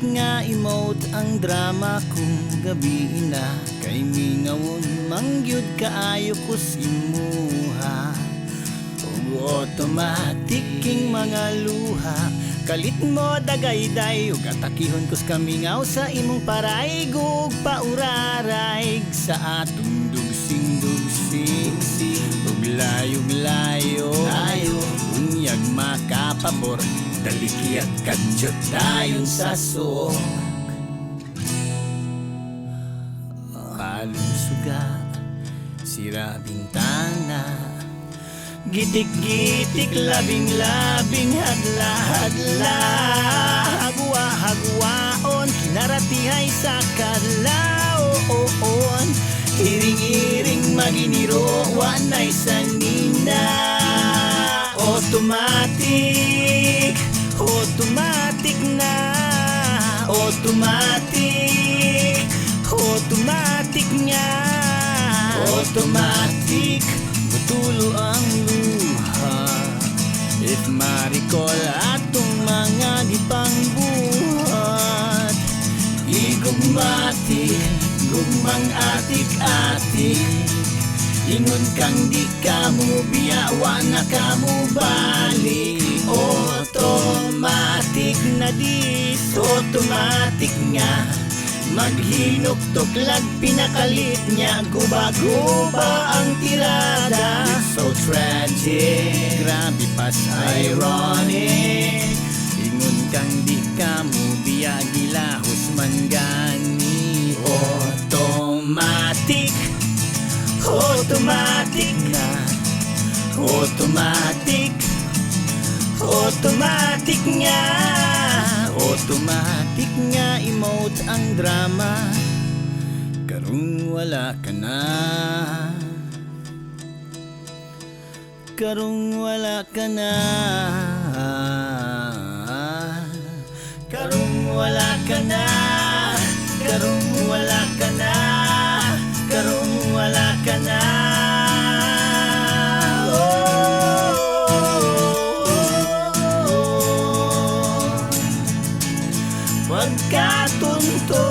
nga emote ang drama kung gabi na kay mingawon mangyud kaayo ko simuha. Ug automatic king mga luha kalit mo dagayday ug atakihon kus kamingaw sa imong paraig ug pauraraig sa atong dugsing-dugsing ug layo-layo unyag makapabor daliki at kadyot dayon sa suok. Halong suga, sira bintana, gitik-gitik, labing-labing, hadla-hadla, hagwa-hagwaon, kinaratihay sa kalaoon, iring-iring maginiro, wanay sanina. Automatic, automatic na, automatic, automatic nga, automatic, butulo ang luha. If ma-recall atong mga gipang buhat, igugmatik, gugmang atik-atik, ingon kang di ka mo biyawa na ka mo balik. Automatic na dis, automatic nga, maghinok-tok lag pinakalit niya, guba-guba ang tirada. So tragic, grabe pas ironic, ingon kang di ka mo biya gilahos man gani. Automatic, automatic na, automatic, automatic nga, automatic nga emote ang drama karong wala ka na, karong wala ka na, karong wala ka na, karong wala ka na, karong wala ka na. Pagkatunto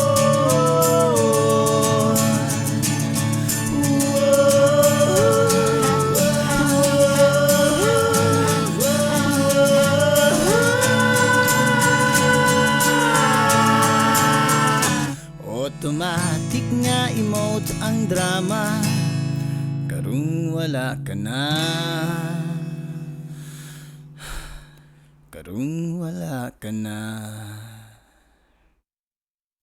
automatic nga emote ang drama karong wala ka na, karong wala ka na.